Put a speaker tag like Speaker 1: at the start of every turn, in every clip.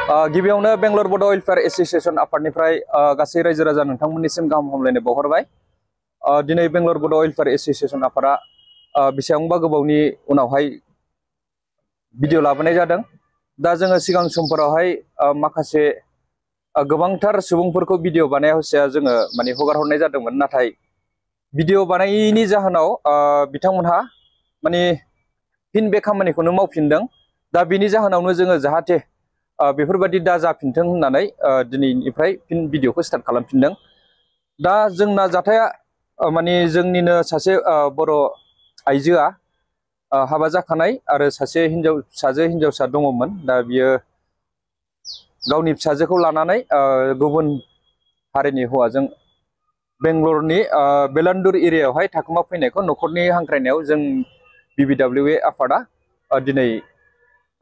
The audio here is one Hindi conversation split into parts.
Speaker 1: गिबियावनो बेंगलर बड' वेलफेयार एस'सिएशन आफादनिफ्राय गासै रायजो राजा नोंथांमोननिसिम गाहाम हामलायनाय बावहरबाय। दिनै बेंगलर बड' वेलफेयार एस'सिएशन आफादा बेसेबांबा गोबावनि उनावहाय भिडिअ लाबोनाय जादों। दा जोङो सिगां समफोरावहाय माखासे गोबांथार सुबुंफोरखौ भिडिअ बानायावसिया जोङो माने हगार हरनाय जादोंमोन, नाथाय भिडिअ बानायैनि जाहोनाव बिथांमोनहा माने फिन बे खामानिखौनो मावफिनदों। दा बेनि जाहोनावनो जोङो जाहाथे बेफोरबायदि दा जाफिनथों होननानै दिनैनिफ्राय फिन भिडिअखौ स्टार्ट खालामफिनदों। दा जोंना जाथाया माने जोंनिनो सासे बर' आइजोआ हाबा जाखानाय आरो सासे हिनजावसा दङमोन। दा बियो गावनि फिसाजोखौ लानानै गुबुन हारिनि हौवाजों बेंगलरनि बेलान्दुर एरियायावहाय थाखोमा फैनायखौ न'खरनि हांख्रायनायाव जों BBWA आफादा दिनै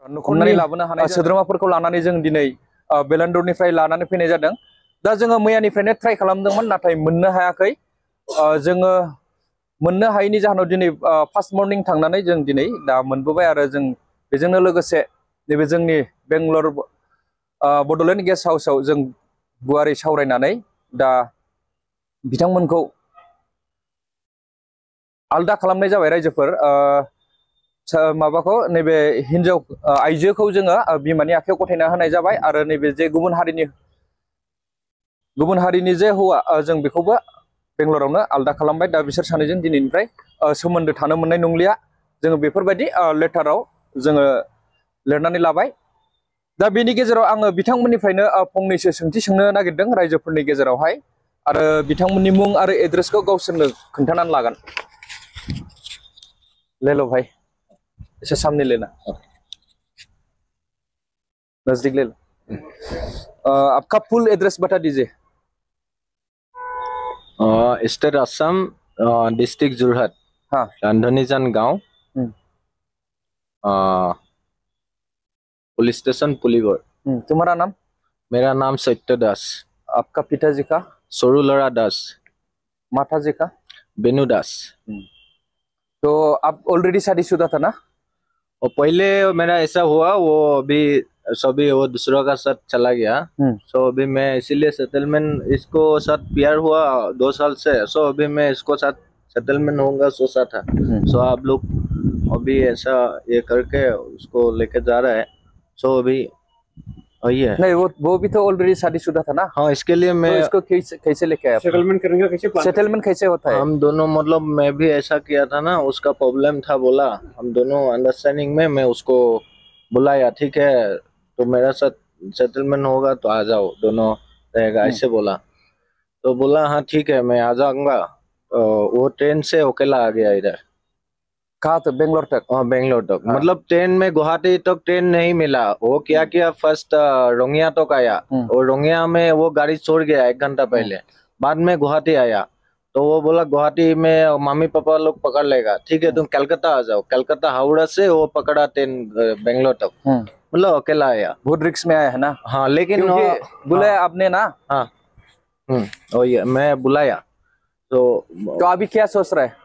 Speaker 1: हमनानै लाबोनो हानाय सोद्रोमाफोरखौ लानानै जों दिनै बेलान्दुरनिफ्राय लानानै फैनाय जादों। दा जोङो मैयानिफ्रायनो ट्राइ खालामदोंमोन, नाथाय मोननो हायाखै। जोङो मोननो हायैनि जाहोनाव दिनै फार्स्ट मर्निं थांनानै जों दिनै दा मोनबोबाय आरो जों बेजोंनो लोगोसे नैबे जोंनि बेंगलर बड'लेण्ड गेस्ट हाउसआव जों गुवारै सावरायनानै दा बिथांमोनखौ आलदा खालामनाय जाबाय। रायजोफोर माबाखौ नैबे आइजोखौ जोङो बिमानि आखायाव गथायना होनाय जाबाय आरो नैबे जे गुबुन हारिनि जे हौवा जों बेखौबो बेंगलरावनो आलदा खालामबाय। दा बिसोर सानैजों दिनैनिफ्राय सोमोन्दो थानो मोननाय नंलिया, जोङो बेफोरबायदि लेटाराव जोङो लिरनानै लाबाय। दा बेनि गेजेराव आङो बिथांमोननिफ्रायनो फंनैसो सोंथि सोंनो नागिरदों रायजोफोरनि गेजेरावहाय, आरो बिथांमोननि मुं आरो एड्रेसखौ गावसोरनो खोन्थानानै लागोन। ले लो भाई, इसे सामने लेना, नजदीक ले लो। आपका फुल एड्रेस बता दीजिए।
Speaker 2: स्टेट असम, डिस्ट्रिक्ट जोरहाट,
Speaker 1: हाँ,
Speaker 2: रांधनीजान गांव, पुलिस स्टेशन पुलीगढ़।
Speaker 1: तुम्हारा नाम?
Speaker 2: मेरा नाम सत्य दास।
Speaker 1: आपका पिताजी का?
Speaker 2: सोरूलरा दास।
Speaker 1: माताजी का?
Speaker 2: बेनु दास।
Speaker 1: तो आप ऑलरेडी शादीशुदा था ना?
Speaker 2: और पहले मेरा ऐसा हुआ, वो अभी सभी वो दूसरों का साथ चला गया। सो अभी मैं इसीलिए सेटलमेंट, इसको साथ प्यार हुआ 2 साल से। सो अभी मैं इसको साथ सेटलमेंट होऊंगा सोचा था। सो आप लोग अभी ऐसा ये करके उसको लेके जा रहा है। सो अभी वही है।
Speaker 1: नहीं, वो भी तो ऑलरेडी शादीशुदा था ना।
Speaker 2: हाँ, इसके लिए मैं
Speaker 1: तो इसको कैसे लेके आया?
Speaker 3: सेटलमेंट करने का कैसे प्लान?
Speaker 1: सेटलमेंट कैसे होता है?
Speaker 2: हम दोनों, मतलब मैं भी ऐसा किया था ना, उसका प्रॉब्लम था, बोला हम दोनों अंडरस्टैंडिंग में मैं उसको बुलाया, ठीक है तो मेरा साथ सेटलमेंट होगा तो आ जाओ, दोनों रहेगा, ऐसे बोला। तो बोला हाँ ठीक है मैं आ जाऊंगा। वो ट्रेन से अकेला आ गया इधर।
Speaker 1: कहाँ तक? बेंगलोर तक?
Speaker 2: हाँ, बेंगलोर तक। मतलब ट्रेन में गुवाहाटी तक ट्रेन नहीं मिला। वो क्या किया, फर्स्ट रोंगिया तक आया, और रोंगिया में वो गाड़ी छोड़ गया 1 घंटा पहले। बाद में गुवाहाटी आया, तो वो बोला गुवाहाटी में मम्मी पापा लोग पकड़ लेगा, ठीक है तुम कलकत्ता आ जाओ। कलकत्ता हावड़ा से वो पकड़ा ट्रेन बेंगलोर तक। मतलब अकेला आया,
Speaker 1: बहुत रिक्स में आया है ना।
Speaker 2: हाँ, लेकिन
Speaker 1: बुलाया आपने ना।
Speaker 2: हाँ, वही मैं बुलाया। तो
Speaker 1: अभी क्या सोच रहा है?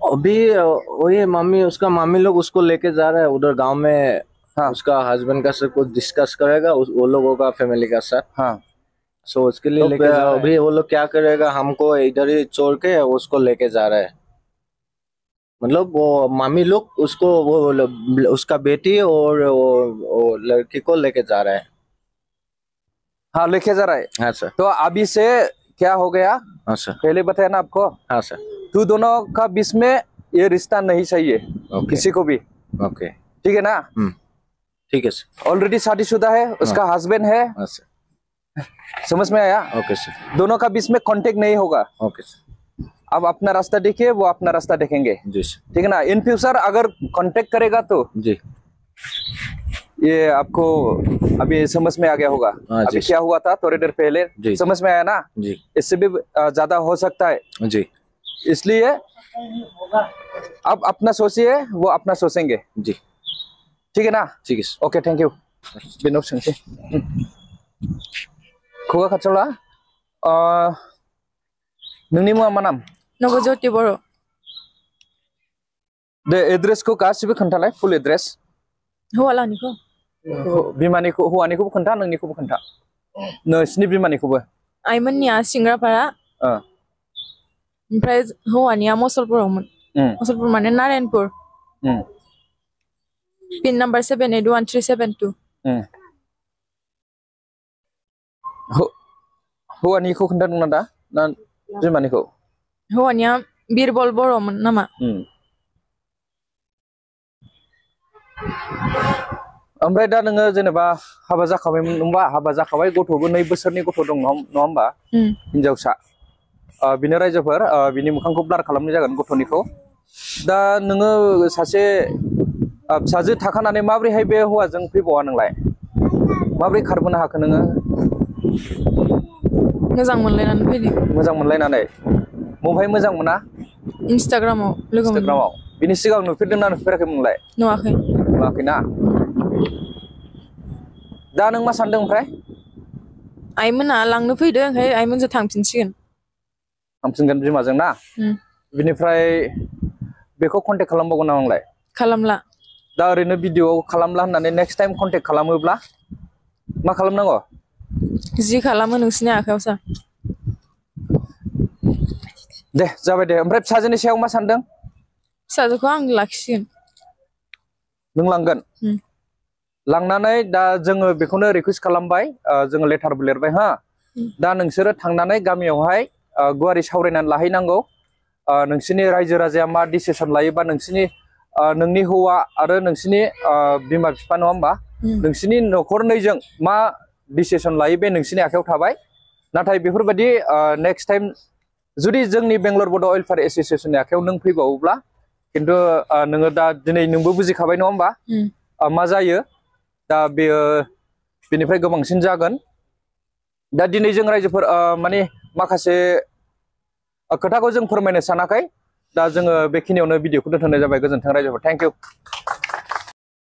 Speaker 2: अभी वही मम्मी, उसका मम्मी लोग उसको लेके जा रहा है उधर गांव में। हाँ, उसका हस्बैंड का साथ कुछ डिस्कस करेगा वो लोगों का फैमिली का साथ। हाँ, सो उसके लिए लेके जा रहा है। अभी वो लोग क्या करेगा, हमको इधर ही छोड़ के उसको लेके जा रहा है। मतलब वो मामी लोग उसको, वो उसका बेटी और वो लड़की को लेके जा रहा है।
Speaker 1: हाँ, लेके जा रहा है।
Speaker 2: हाँ सर।
Speaker 1: तो अभी से क्या हो गया?
Speaker 2: हाँ सर।
Speaker 1: पहले बताया ना आपको।
Speaker 2: हाँ सर।
Speaker 1: तू दोनों का बीच में ये रिश्ता नहीं चाहिए, किसी को भी।
Speaker 2: ओके,
Speaker 1: ठीक है ना?
Speaker 2: ठीक है सर।
Speaker 1: ऑलरेडी शादीशुदा है, उसका हस्बैंड है।
Speaker 2: हाँ सर।
Speaker 1: समझ में आया?
Speaker 2: Okay sir.
Speaker 1: दोनों का बीच में कांटेक्ट नहीं होगा।
Speaker 2: Okay sir.
Speaker 1: अब अपना रास्ता देखिए, वो अपना रास्ता देखेंगे।
Speaker 2: जी सर।
Speaker 1: ठीक है ना? इन फ्यूचर अगर कांटेक्ट करेगा तो
Speaker 2: जी,
Speaker 1: ये आपको अभी समझ में आ गया होगा। अभी क्या हुआ था थोड़ी देर पहले, समझ में आया ना?
Speaker 2: जी।
Speaker 1: इससे भी ज्यादा हो सकता है
Speaker 2: जी,
Speaker 1: इसलिए आप अपना सोचिए, वो अपना सोचेंगे।
Speaker 2: जी,
Speaker 1: ठीक है ना?
Speaker 2: ठीक है।
Speaker 1: Okay, thank you. बिनो सोंसे खुगा खाथियावला नोंनि मुङा मा नाम?
Speaker 4: नगजोति बर'।
Speaker 1: दे एड्रेसखौ गासिबो खोन्थालाय, फुल एड्रेस।
Speaker 4: हौवालानिखौ?
Speaker 1: बिमानिखौ हौवानिखौबो खोन्था नोंनिखौबो खोन्था नोंसिनि बिमानिखौबो
Speaker 3: आइमोननिया सिंग्रापारा ओमफ्राय हौवानिया मसलपुरावमोन मसलपुर माने नारायणपुर पिन नाम्बार 781372
Speaker 1: हौवानिखौ खोन्थादोंना दा ना बिमानिखौ
Speaker 3: हौवानिया बिरबल बर'मोन नामा
Speaker 1: ओमफ्राय दा नोङो जेनेबा हाबा जाखाबायमोन होनबा हाबा जाखाबाय गथ'बो 2 बोसोरनि गथ' दं नङा होमबा हिनजावसा बिनो रायजोफोर बिनि मोखांखौ ब्लार खालामनाय जागोन गथ'निखौ दा नोङो सासे फिसाजो थाखानानै माब्रैहाय बे हौवाजों फैबावा नोंलाय माब्रै खारबोनो हाखो नोङो
Speaker 3: मोजां मोनलायनानै फैदों
Speaker 1: मोजां मोनलायनानै मबावहाय मोजां मोना
Speaker 3: इन्स्टाग्रामाव लोगो मोनदों
Speaker 1: इन्स्टाग्रामाव बिनि सिगां नुफेरदोंना नुफेराखैमोनलाय नुवाखैना दा नों मा सानदों ओमफ्राय
Speaker 3: आइमोना लांनो फैदों ओमफ्राय आइमोनजों थांफिनगोन
Speaker 1: बिमाजों ना बिनिफ्राय बेखौ कन्टेक्ट खालामबावगोन नामा नोंलाय
Speaker 3: खालामला
Speaker 1: दा ओरैनो भिडिअ खालामला होननानै नेक्स्ट टाइम कन्टेक्ट खालामोब्ला मा खालामनांगौ
Speaker 3: जि खालामो नोंसिनि आखायावसो
Speaker 1: दे जाबाय दे ओमफ्राय फिसाजोनि सायाव मा सानदों
Speaker 3: फिसाजोखौ आं लाखिसिगोन
Speaker 1: नों लांगोन लांनानै दा जोङो बेखौनो रिकुवेस्ट खालामबाय जोङो लेटारबो लिरबाय हा दा नोंसोरो थांनानै गामियावहाय गुवारै सावरायनानै लाहैनांगौ नोंसिनि रायजो राजाया मा डिसिसन लायोबा नोंनि हौवा आरो नोंसिनि बिमा बिफा नङा होमबा नोंसिनि न'खरनैजों मा डिसिसन लायो बे नोंसिनि आखायाव थाबाय नाथाय बेफोरबायदि नेक्स्ट टाइम जुदि जोंनि बेंगलर बड' वेलफेयार एस'सिएशननि आखायाव नों फैबावोब्ला खिन्थु नोङो दा दिनै नोंबो बुजिखाबाय नङा होमबा मा जायो दा बेयो बेनिफ्राय गोबांसिन जागोन दा दिनै जों रायजोफोर माने माखासे खोथाखौ जों फोरमायनो सानाखै दा जोङो बेखिनियावनो भिडिअखौ दोनथ'नाय जाबाय गोजोन्थों रायजोफोर थेंक इउ